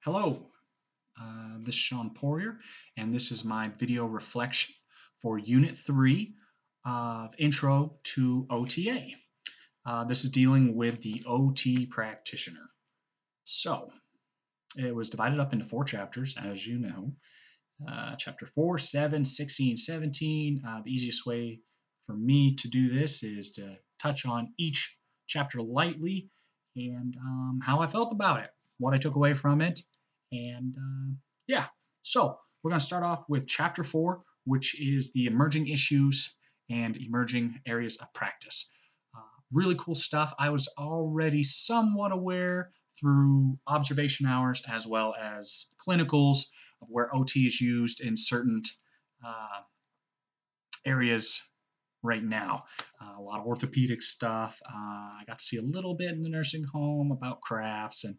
Hello, this is Sean Poirier, and this is my video reflection for Unit 3 of Intro to OTA. This is dealing with the OT Practitioner. So, it was divided up into 4 chapters, as you know. Chapter 4, 7, 16, 17. The easiest way for me to do this is to touch on each chapter lightly and how I felt about it, what I took away from it, and yeah. So we're going to start off with chapter 4, which is the emerging issues and emerging areas of practice. Uh, really cool stuff. I was already somewhat aware through observation hours as well as clinicals of where OT is used in certain uh, areas right now. A lot of orthopedic stuff. I got to see a little bit in the nursing home about crafts and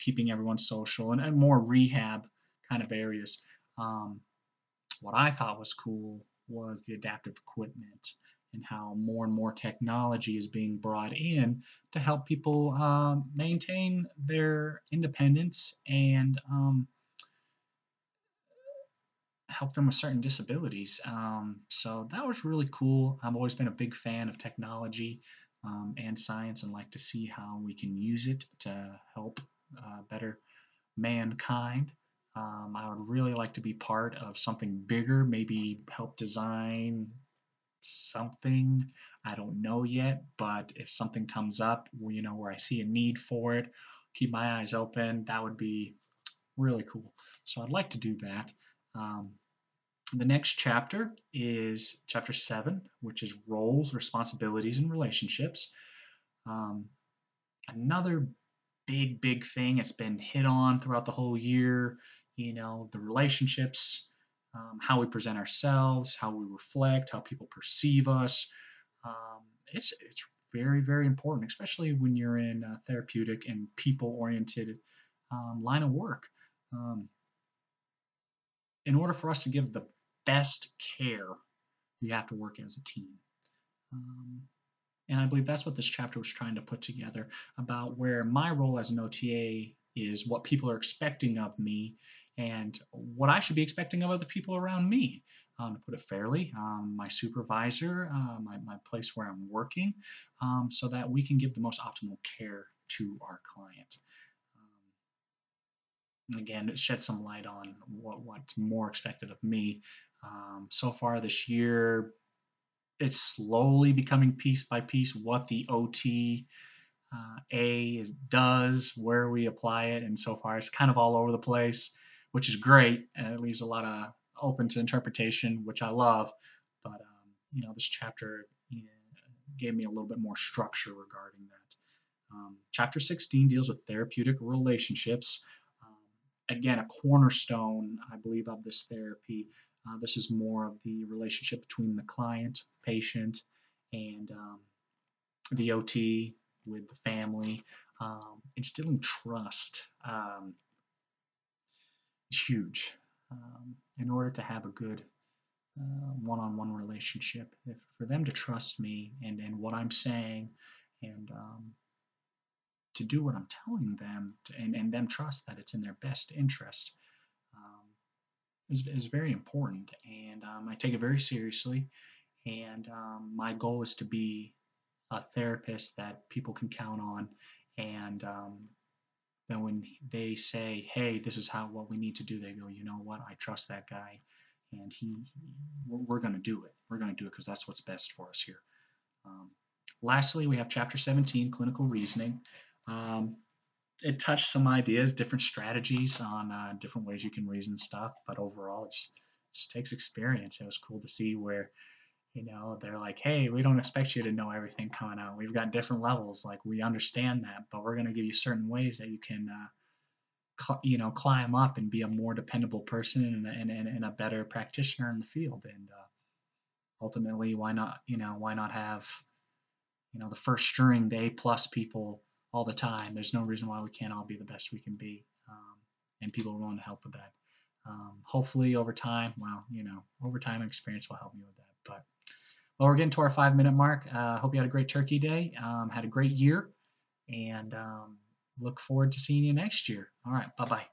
keeping everyone social and more rehab kind of areas. Um, what I thought was cool was the adaptive equipment and how more and more technology is being brought in to help people maintain their independence and help them with certain disabilities. So that was really cool. I've always been a big fan of technology and science and like to see how we can use it to help better mankind. I would really like to be part of something bigger, maybe help design something. I don't know yet, but if something comes up, where I see a need for it, keep my eyes open. That would be really cool. So I'd like to do that. Um, the next chapter is chapter 7, which is roles, responsibilities, and relationships. Um, Another big thing. It's been hit on throughout the whole year. The relationships, how we present ourselves, how we reflect, how people perceive us. It's very important, especially when you're in a therapeutic and people oriented line of work. Um, in order for us to give the best care, we have to work as a team. Um, and I believe that's what this chapter was trying to put together about where my role as an OTA is what people are expecting of me and what I should be expecting of other people around me. To put it fairly, my supervisor, my place where I'm working, so that we can give the most optimal care to our client. Again, it shed some light on what's more expected of me. So far this year, it's slowly becoming piece by piece what the OT does, where we apply it, and so far it's kind of all over the place, which is great, and it leaves a lot of open to interpretation, which I love. But this chapter gave me a little bit more structure regarding that. Chapter 16 deals with therapeutic relationships. Um, Again, a cornerstone, I believe, of this therapy. This is more of the relationship between the client, patient, and the OT with the family. Instilling trust is huge in order to have a good one-on-one relationship. For them to trust me and what I'm saying and to do what I'm telling them and them trust that it's in their best interest um, is very important. And I take it very seriously. And my goal is to be a therapist that people can count on. And then when they say, "Hey, this is what we need to do," they go, "You know what? I trust that guy, and we're going to do it. We're going to do it because that's what's best for us here." Um, Lastly, we have chapter 17, clinical reasoning. Um, it touched some ideas, different strategies on different ways you can reason stuff, but overall, it just takes experience. It was cool to see where they're like, "Hey, we don't expect you to know everything coming out. We've got different levels. Like, we understand that, but we're going to give you certain ways that you can climb up and be a more dependable person and a better practitioner in the field." And ultimately, why not have the first string, the A+ people all the time? There's no reason why we can't all be the best we can be, and people are willing to help with that. Hopefully over time, over time and experience will help me with that. But well, we're getting to our 5-minute mark. Hope you had a great Turkey Day, had a great year, and look forward to seeing you next year. All right, bye bye.